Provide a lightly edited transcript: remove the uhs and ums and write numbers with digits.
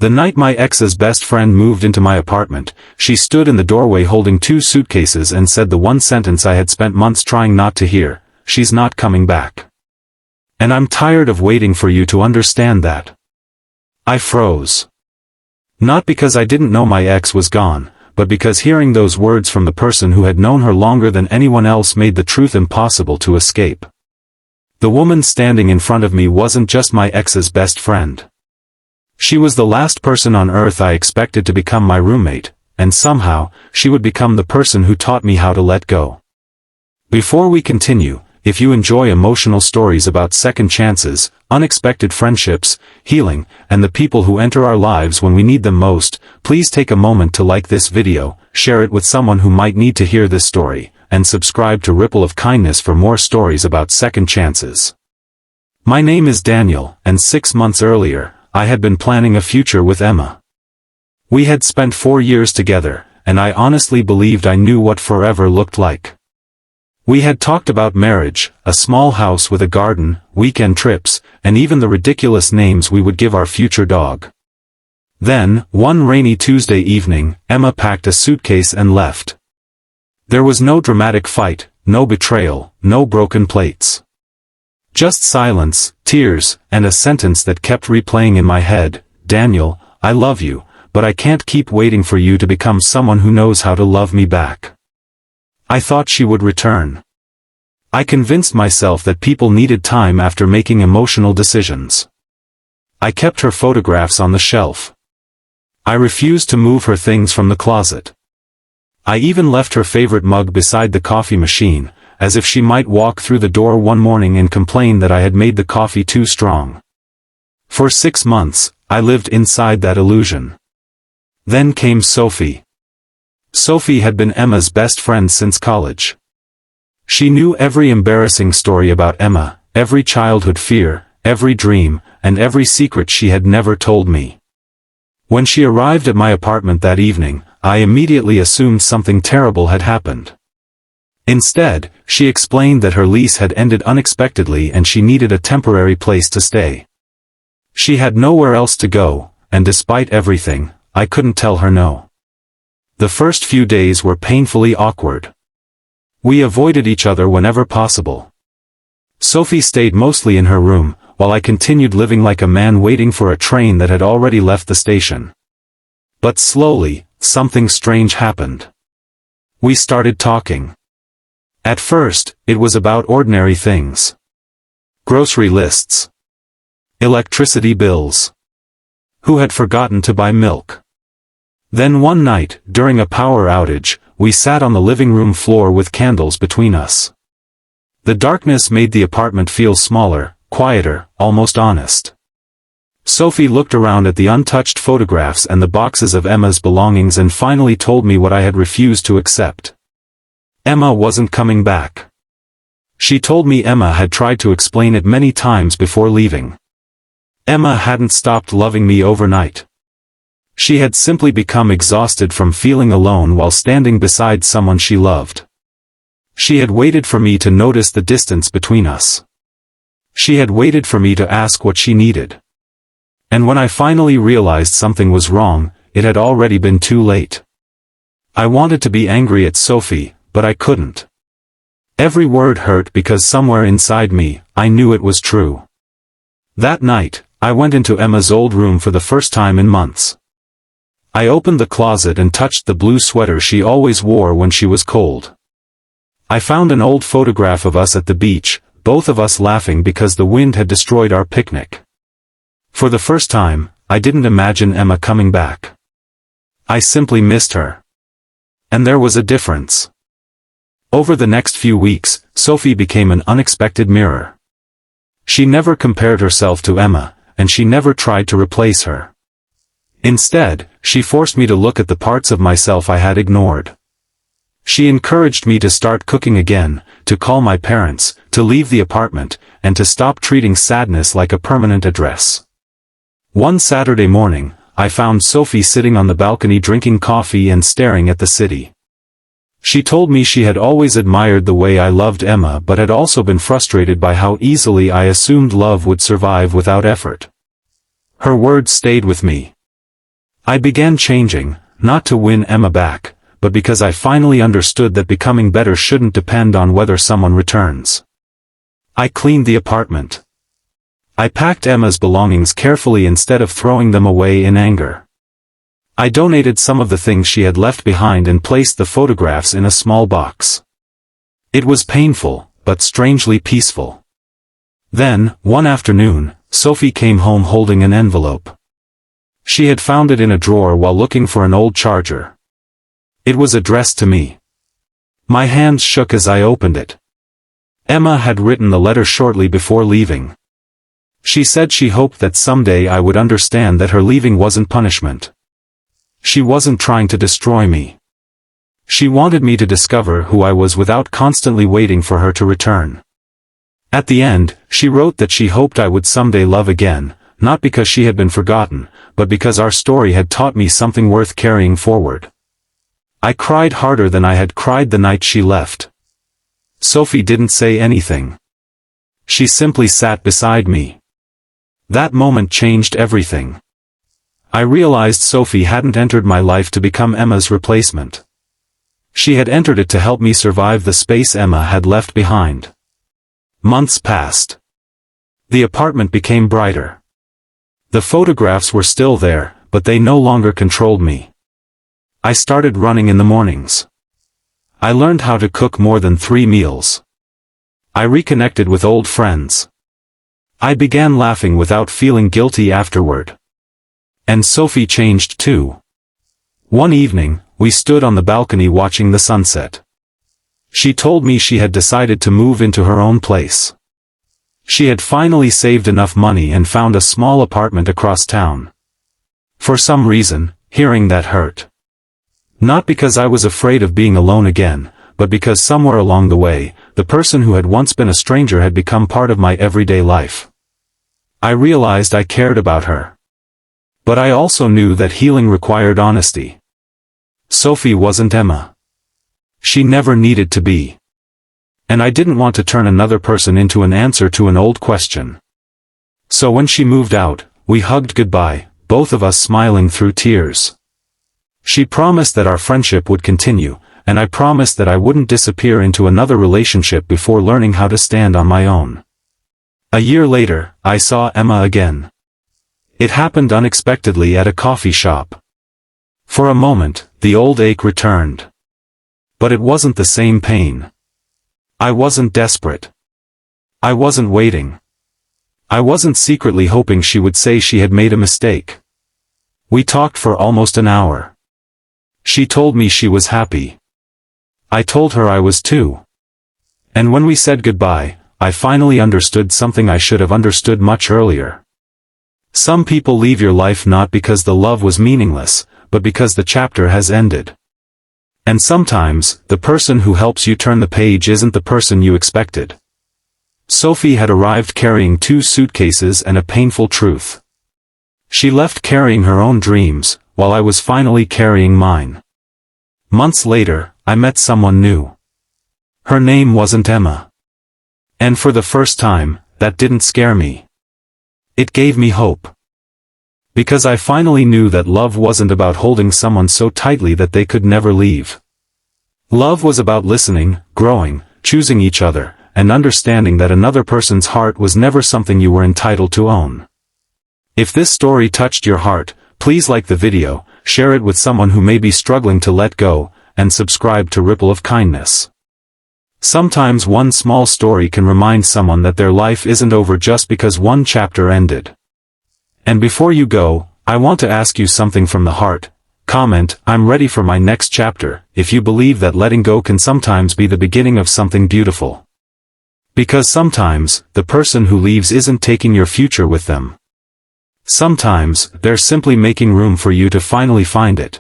The night my ex's best friend moved into my apartment, she stood in the doorway holding 2 suitcases and said the one sentence I had spent months trying not to hear: "She's not coming back. And I'm tired of waiting for you to understand that." I froze. Not because I didn't know my ex was gone, but because hearing those words from the person who had known her longer than anyone else made the truth impossible to escape. The woman standing in front of me wasn't just my ex's best friend. She was the last person on earth I expected to become my roommate, and somehow, she would become the person who taught me how to let go. Before we continue, if you enjoy emotional stories about second chances, unexpected friendships, healing, and the people who enter our lives when we need them most, please take a moment to like this video, share it with someone who might need to hear this story, and subscribe to Ripple of Kindness for more stories about second chances. My name is Daniel, and 6 months earlier, I had been planning a future with Emma. We had spent 4 years together, and I honestly believed I knew what forever looked like. We had talked about marriage, a small house with a garden, weekend trips, and even the ridiculous names we would give our future dog. Then, one rainy Tuesday evening, Emma packed a suitcase and left. There was no dramatic fight, no betrayal, no broken plates. Just silence, tears, and a sentence that kept replaying in my head: "Daniel, I love you, but I can't keep waiting for you to become someone who knows how to love me back." I thought she would return. I convinced myself that people needed time after making emotional decisions. I kept her photographs on the shelf. I refused to move her things from the closet. I even left her favorite mug beside the coffee machine, as if she might walk through the door one morning and complain that I had made the coffee too strong. For 6 months, I lived inside that illusion. Then came Sophie. Sophie had been Emma's best friend since college. She knew every embarrassing story about Emma, every childhood fear, every dream, and every secret she had never told me. When she arrived at my apartment that evening, I immediately assumed something terrible had happened. Instead, she explained that her lease had ended unexpectedly and she needed a temporary place to stay. She had nowhere else to go, and despite everything, I couldn't tell her no. The first few days were painfully awkward. We avoided each other whenever possible. Sophie stayed mostly in her room, while I continued living like a man waiting for a train that had already left the station. But slowly, something strange happened. We started talking. At first, it was about ordinary things. Grocery lists. Electricity bills. Who had forgotten to buy milk? Then one night, during a power outage, we sat on the living room floor with candles between us. The darkness made the apartment feel smaller, quieter, almost honest. Sophie looked around at the untouched photographs and the boxes of Emma's belongings and finally told me what I had refused to accept. Emma wasn't coming back. She told me Emma had tried to explain it many times before leaving. Emma hadn't stopped loving me overnight. She had simply become exhausted from feeling alone while standing beside someone she loved. She had waited for me to notice the distance between us. She had waited for me to ask what she needed. And when I finally realized something was wrong, it had already been too late. I wanted to be angry at Sophie, but I couldn't. Every word hurt because somewhere inside me, I knew it was true. That night, I went into Emma's old room for the first time in months. I opened the closet and touched the blue sweater she always wore when she was cold. I found an old photograph of us at the beach, both of us laughing because the wind had destroyed our picnic. For the first time, I didn't imagine Emma coming back. I simply missed her. And there was a difference. Over the next few weeks, Sophie became an unexpected mirror. She never compared herself to Emma, and she never tried to replace her. Instead, she forced me to look at the parts of myself I had ignored. She encouraged me to start cooking again, to call my parents, to leave the apartment, and to stop treating sadness like a permanent address. One Saturday morning, I found Sophie sitting on the balcony drinking coffee and staring at the city. She told me she had always admired the way I loved Emma but had also been frustrated by how easily I assumed love would survive without effort. Her words stayed with me. I began changing, not to win Emma back, but because I finally understood that becoming better shouldn't depend on whether someone returns. I cleaned the apartment. I packed Emma's belongings carefully instead of throwing them away in anger. I donated some of the things she had left behind and placed the photographs in a small box. It was painful, but strangely peaceful. Then, one afternoon, Sophie came home holding an envelope. She had found it in a drawer while looking for an old charger. It was addressed to me. My hands shook as I opened it. Emma had written the letter shortly before leaving. She said she hoped that someday I would understand that her leaving wasn't punishment. She wasn't trying to destroy me. She wanted me to discover who I was without constantly waiting for her to return. At the end, she wrote that she hoped I would someday love again, not because she had been forgotten, but because our story had taught me something worth carrying forward. I cried harder than I had cried the night she left. Sophie didn't say anything. She simply sat beside me. That moment changed everything. I realized Sophie hadn't entered my life to become Emma's replacement. She had entered it to help me survive the space Emma had left behind. Months passed. The apartment became brighter. The photographs were still there, but they no longer controlled me. I started running in the mornings. I learned how to cook more than 3 meals. I reconnected with old friends. I began laughing without feeling guilty afterward. And Sophie changed too. One evening, we stood on the balcony watching the sunset. She told me she had decided to move into her own place. She had finally saved enough money and found a small apartment across town. For some reason, hearing that hurt. Not because I was afraid of being alone again, but because somewhere along the way, the person who had once been a stranger had become part of my everyday life. I realized I cared about her. But I also knew that healing required honesty. Sophie wasn't Emma. She never needed to be. And I didn't want to turn another person into an answer to an old question. So when she moved out, we hugged goodbye, both of us smiling through tears. She promised that our friendship would continue, and I promised that I wouldn't disappear into another relationship before learning how to stand on my own. A year later, I saw Emma again. It happened unexpectedly at a coffee shop. For a moment, the old ache returned. But it wasn't the same pain. I wasn't desperate. I wasn't waiting. I wasn't secretly hoping she would say she had made a mistake. We talked for almost an hour. She told me she was happy. I told her I was too. And when we said goodbye, I finally understood something I should have understood much earlier. Some people leave your life not because the love was meaningless, but because the chapter has ended. And sometimes, the person who helps you turn the page isn't the person you expected. Sophie had arrived carrying 2 suitcases and a painful truth. She left carrying her own dreams, while I was finally carrying mine. Months later, I met someone new. Her name wasn't Emma. And for the first time, that didn't scare me. It gave me hope. Because I finally knew that love wasn't about holding someone so tightly that they could never leave. Love was about listening, growing, choosing each other, and understanding that another person's heart was never something you were entitled to own. If this story touched your heart, please like the video, share it with someone who may be struggling to let go, and subscribe to Ripple of Kindness. Sometimes one small story can remind someone that their life isn't over just because one chapter ended. And before you go, I want to ask you something from the heart. Comment, "I'm ready for my next chapter," if you believe that letting go can sometimes be the beginning of something beautiful. Because sometimes, the person who leaves isn't taking your future with them. Sometimes, they're simply making room for you to finally find it.